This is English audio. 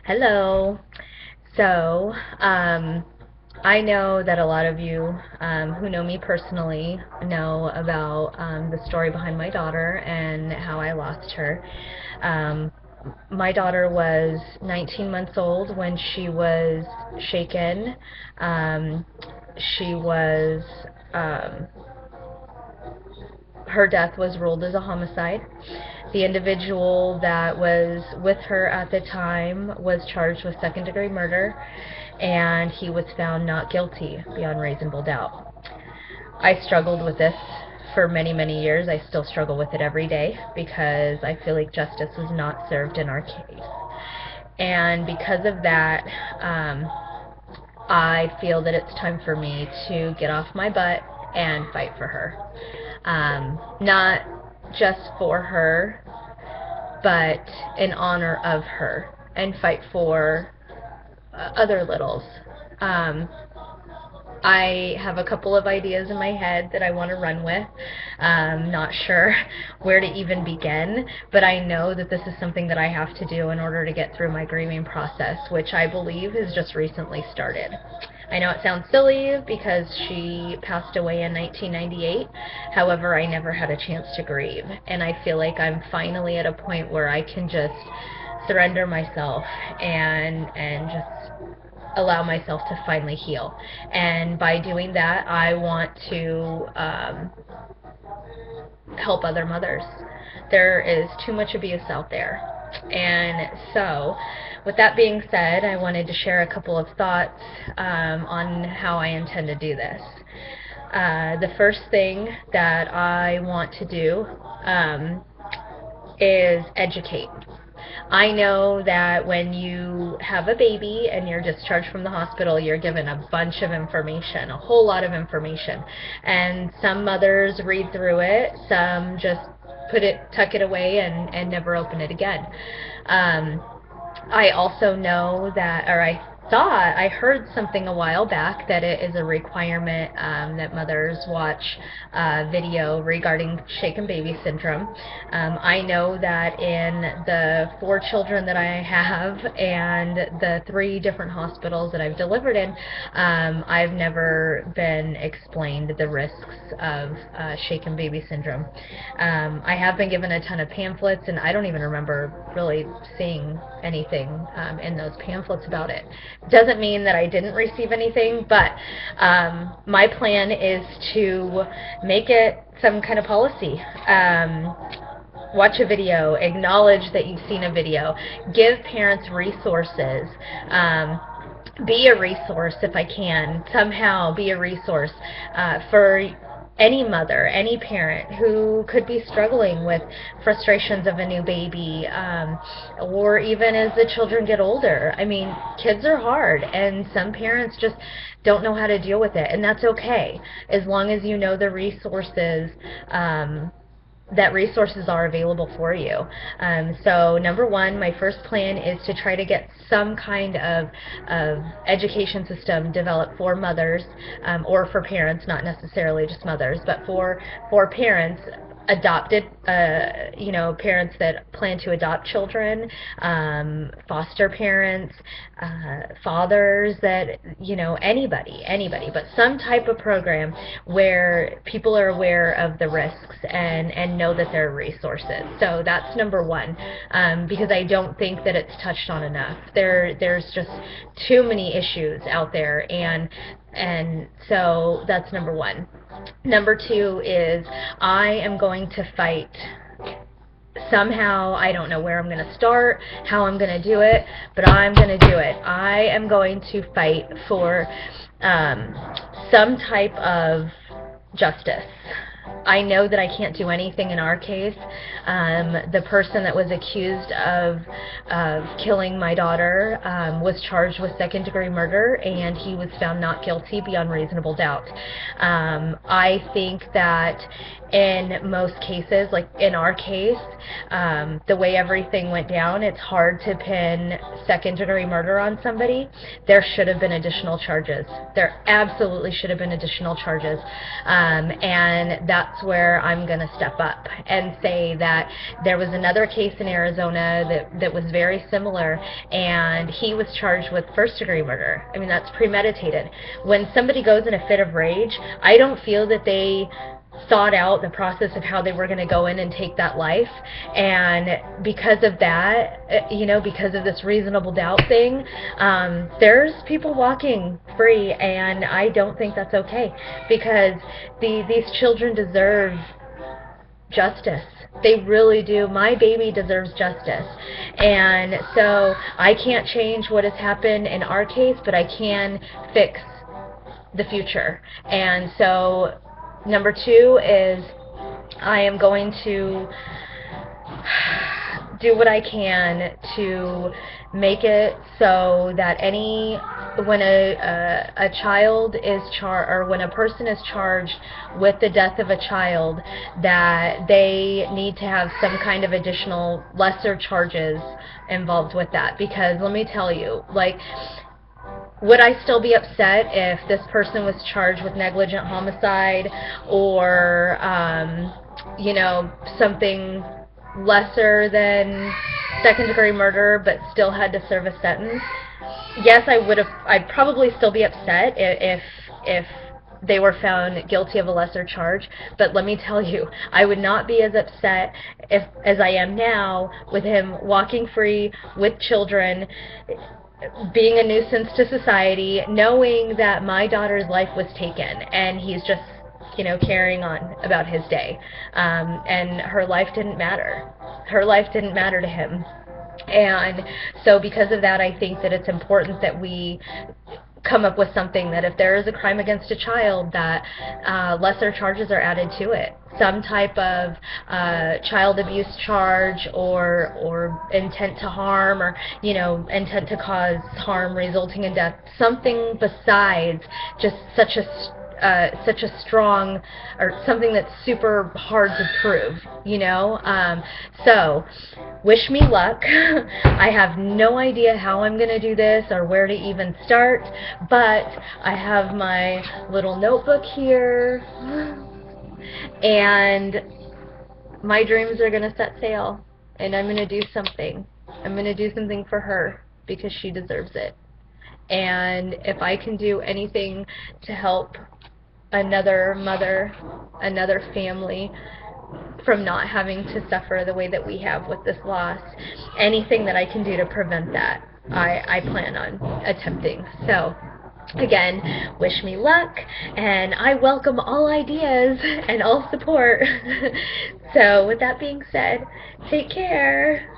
Hello. So, I know that a lot of you who know me personally know about the story behind my daughter and how I lost her. Um, my daughter was 19 months old when she was shaken. Um, she was um, her death was ruled as a homicide. The individual that was with her at the time was charged with second degree murder, and he was found not guilty beyond reasonable doubt. I struggled with this for many, many years. I still struggle with it every day because I feel like justice was not served in our case. And because of that, I feel that it's time for me to get off my butt and fight for her. Not just for her, but in honor of her, and fight for other littles. Um, I have a couple of ideas in my head that I want to run with. Not sure where to even begin, but I know that this is something that I have to do in order to get through my grieving process, which I believe has just recently started. I know it sounds silly because she passed away in 1998. However, I never had a chance to grieve, and I feel like I'm finally at a point where I can just surrender myself and just allow myself to finally heal. And by doing that, I want to help other mothers. There is too much abuse out there. And so, with that being said, I wanted to share a couple of thoughts on how I intend to do this. The first thing that I want to do is educate. I know that when you have a baby and you're discharged from the hospital, you're given a bunch of information, a whole lot of information. And some mothers read through it, some just tuck it away and never open it again. I also know that, or I heard something a while back that it is a requirement that mothers watch video regarding shaken baby syndrome. I know that in the 4 children that I have and the 3 different hospitals that I've delivered in, I've never been explained the risks of shaken baby syndrome. I have been given a ton of pamphlets, and I don't even remember really seeing anything in those pamphlets about it. Doesn't mean that I didn't receive anything, but my plan is to make it some kind of policy. Watch a video, acknowledge that you've seen a video, give parents resources. Be a resource if I can, somehow be a resource for any mother, any parent who could be struggling with frustrations of a new baby, or even as the children get older. I mean, kids are hard, and some parents just don't know how to deal with it, and that's okay, as long as you know the resources that resources are available for you. So number one, my first plan is to try to get some kind of education system developed for mothers, or for parents, not necessarily just mothers, but for parents, adopted, parents that plan to adopt children, foster parents, fathers, that, anybody, but some type of program where people are aware of the risks and know that there are resources. So that's number one, because I don't think that it's touched on enough. There's just too many issues out there, and so that's number one. Number two is I am going to fight somehow. I don't know where I'm going to start, how I'm going to do it, but I'm going to do it. I am going to fight for some type of justice. I know that I can't do anything in our case. The person that was accused of killing my daughter was charged with second-degree murder, and he was found not guilty beyond reasonable doubt. I think that in most cases, like in our case, the way everything went down, it's hard to pin second-degree murder on somebody. There should have been additional charges. There absolutely should have been additional charges, and that's where I'm going to step up and say that there was another case in Arizona that was very similar, and he was charged with first-degree murder. I mean, that's premeditated. When somebody goes in a fit of rage, I don't feel that they thought out the process of how they were going to go in and take that life, and because of that, because of this reasonable doubt thing, there's people walking free, and I don't think that's okay, because these children deserve justice. They really do. My baby deserves justice. And so I can't change what has happened in our case, but I can fix the future. And so number 2 is I am going to do what I can to make it so that when a child is when a person is charged with the death of a child, that they need to have some kind of additional lesser charges involved with that. Because let me tell you, like, would I still be upset if this person was charged with negligent homicide or something lesser than second-degree murder, but still had to serve a sentence? Yes, I'd probably still be upset if they were found guilty of a lesser charge, but let me tell you, I would not be as upset as I am now with him walking free with children, being a nuisance to society, knowing that my daughter's life was taken, and he's just carrying on about his day, and her life didn't matter. Her life didn't matter to him. And so because of that, I think that it's important that we come up with something that if there is a crime against a child, that lesser charges are added to it. Some type of child abuse charge, or intent to harm, or intent to cause harm resulting in death. Something besides just such a strong, or something that's super hard to prove, so wish me luck. I have no idea how I'm going to do this or where to even start, but I have my little notebook here, and my dreams are going to set sail, and I'm going to do something. I'm going to do something for her, because she deserves it. And if I can do anything to help another mother, another family, from not having to suffer the way that we have with this loss, anything that I can do to prevent that, I plan on attempting. So again, wish me luck, and I welcome all ideas and all support. So with that being said, take care.